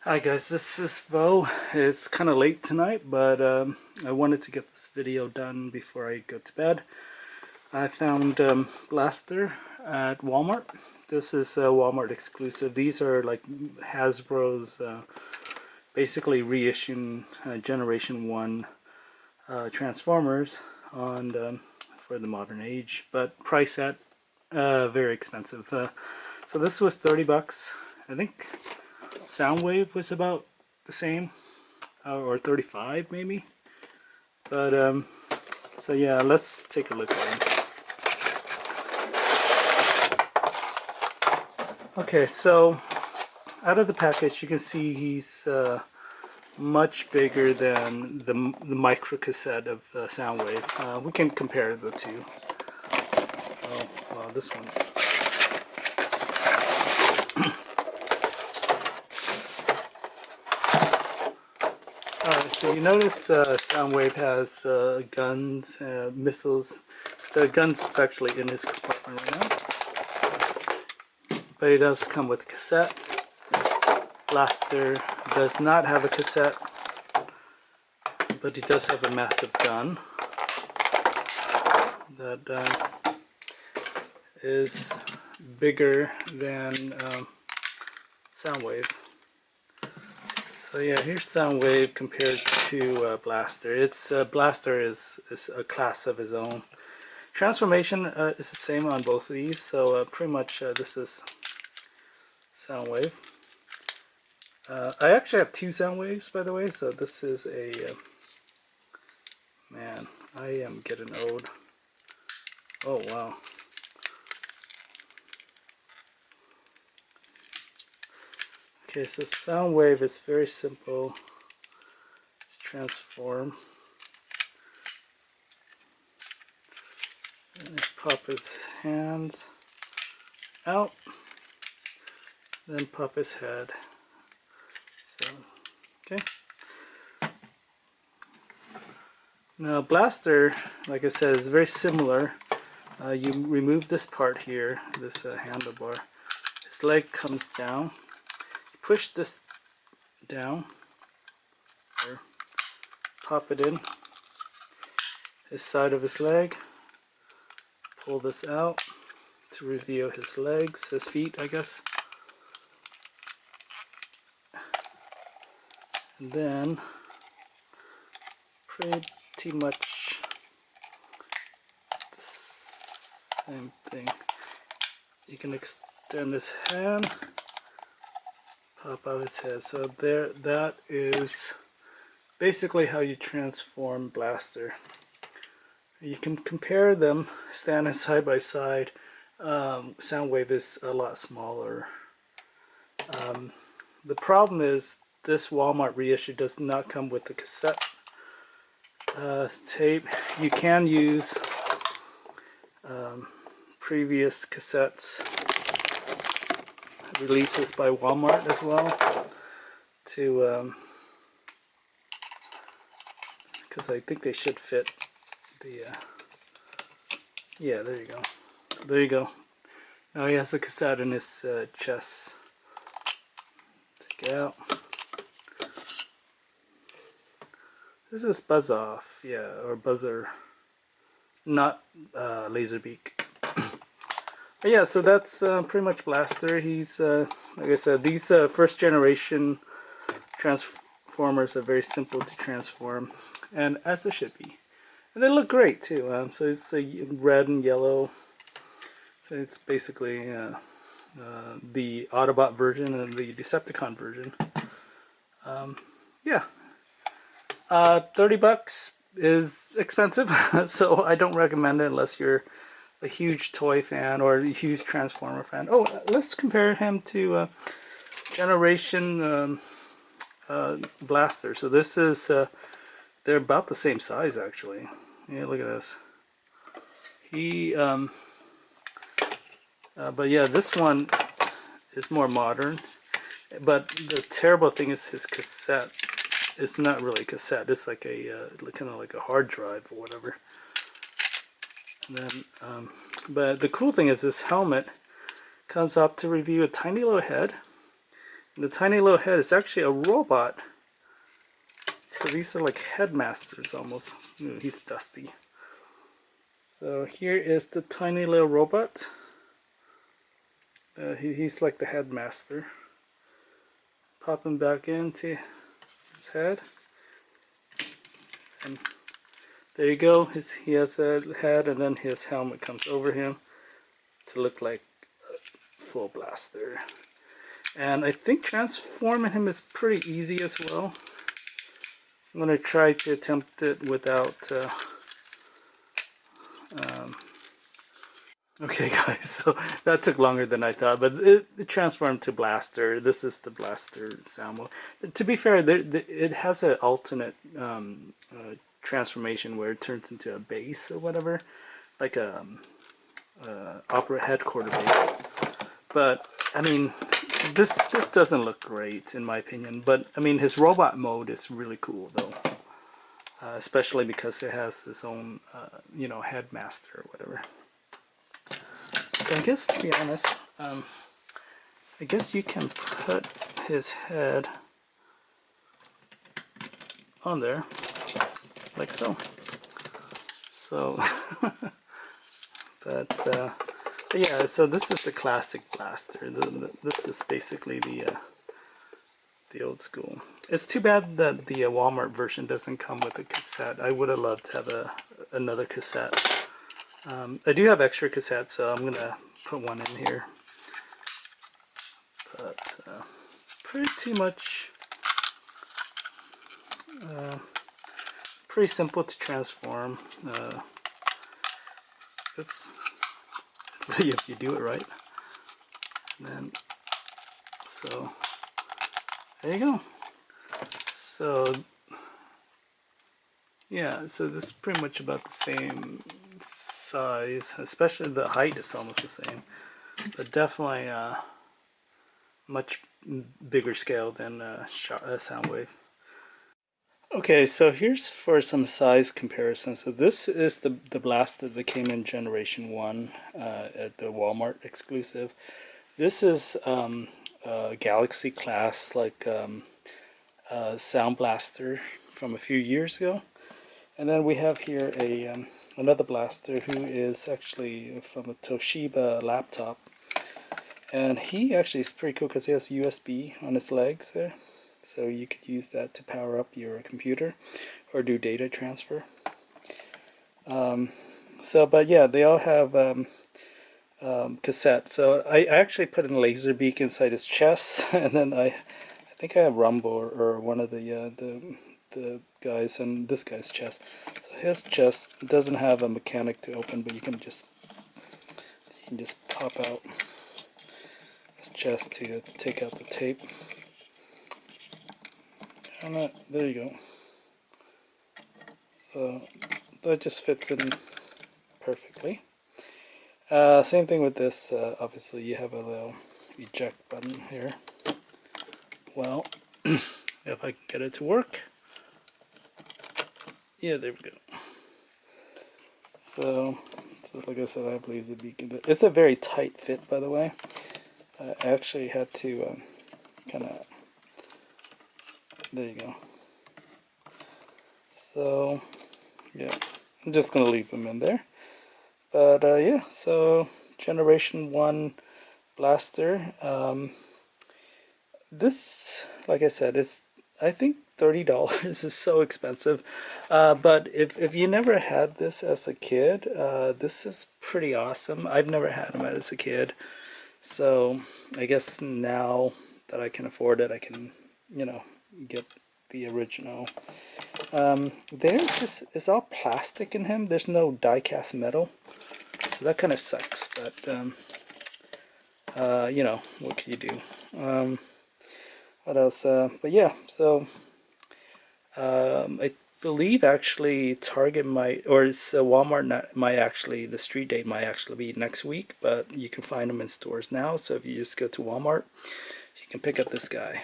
Hi guys, this is Vo. It's kind of late tonight, but I wanted to get this video done before I go to bed. I found Blaster at Walmart. This is a Walmart exclusive. These are like Hasbro's basically reissuing Generation 1 Transformers on for the modern age, but price at very expensive. So this was 30 bucks. I think Soundwave was about the same, or 35 maybe. But so yeah, let's take a look at him. Okay, so out of the package you can see he's much bigger than the micro cassette of Soundwave. We can compare the two. Oh, well, this one's so you notice Soundwave has guns, missiles. The guns is actually in his compartment right now. But he does come with a cassette. Blaster does not have a cassette, but he does have a massive gun that is bigger than Soundwave. So yeah, here's Soundwave compared to Blaster. It's Blaster is a class of his own. Transformation is the same on both of these, so pretty much this is Soundwave. I actually have two Soundwaves, by the way, so this is a man, I am getting old. Oh wow. Okay, so Soundwave is very simple to transform. Pop his hands out, then pop his head. So, okay. Now Blaster, like I said, is very similar. You remove this part here, this handlebar. His leg comes down. You push this down, or pop it in. His side of his leg. Pull this out to reveal his legs, his feet, I guess. And then, pretty much the same thing. You can extend his hand, pop out his head. So there, that is basically how you transform Blaster. You can compare them standing side by side. Soundwave is a lot smaller. The problem is this Walmart reissue does not come with the cassette tape. You can use previous cassettes releases by Walmart as well to because I think they should fit the yeah, there you go. So there you go. Now he has a cassette in his chest. Take it out. This is Buzz Off, yeah, or Buzzer, not Laserbeak. But yeah, so that's pretty much Blaster. He's like I said, these first generation Transformers are very simple to transform, and as they should be. And they look great too. So it's red and yellow. So it's basically the Autobot version and the Decepticon version. Yeah, 30 bucks is expensive, so I don't recommend it unless you're a huge toy fan or a huge Transformer fan. Oh, let's compare him to Generation Blaster. So this is they're about the same size actually. Yeah, look at this. He but yeah, this one is more modern. But the terrible thing is his cassette. It's not really a cassette. It's like a kind of like a hard drive or whatever. And then, but the cool thing is this helmet comes up to review a tiny little head. The tiny little head is actually a robot. So these are like headmasters almost. Ooh, he's dusty. So here is the tiny little robot. He's like the headmaster. Pop him back into his head. And there you go. He has a head, and then his helmet comes over him to look like a full blaster. And I think transforming him is pretty easy as well. I'm going to try to attempt it without... okay guys, so that took longer than I thought, but it transformed to blaster. This is the blaster sound mode. To be fair, it has an alternate transformation where it turns into a base or whatever, like a opera headquarter base. But I mean, this doesn't look great in my opinion. But I mean, his robot mode is really cool though, especially because it has its own you know, headmaster or whatever. So I guess, to be honest, I guess you can put his head on there, like so. So, but yeah, so this is the classic blaster. This is basically the old school. It's too bad that the Walmart version doesn't come with a cassette. I would have loved to have another cassette. I do have extra cassettes, so I'm gonna put one in here. But pretty much pretty simple to transform. Oops. If you do it right. And then, so there you go. So yeah, so this is pretty much about the same size, especially the height is almost the same, but definitely much bigger scale than Soundwave. Okay, so here's for some size comparison. So this is the blaster that came in Generation 1 at the Walmart exclusive. This is Galaxy class, like Sound Blaster from a few years ago. And then we have here a another blaster who is actually from a Toshiba laptop. And he actually is pretty cool because he has USB on his legs there. So you could use that to power up your computer or do data transfer. But yeah, they all have cassette. So I actually put a Laserbeak inside his chest, and then I think I have Rumble or one of the guys in this guy's chest. So his chest doesn't have a mechanic to open, but you can just pop out his chest to take out the tape. And there you go. So that just fits in perfectly. Same thing with this. Obviously, you have a little eject button here. Well, if I can get it to work. Yeah, there we go. So like I said, I have Laserbeak. It's a very tight fit, by the way. I actually had to kind of... There you go. So, yeah, I'm just going to leave them in there. But, yeah, so Generation 1 blaster. This, like I said, is, I think, $30 is so expensive. But if you never had this as a kid, this is pretty awesome. I've never had them as a kid. So I guess now that I can afford it, I can, you know, get the original. It's all plastic in him. There's no die-cast metal. So that kind of sucks. But, you know, what can you do? What else? But yeah, so I believe actually Target might, or Walmart might actually, the street date might actually be next week, but you can find them in stores now. So if you just go to Walmart, you can pick up this guy.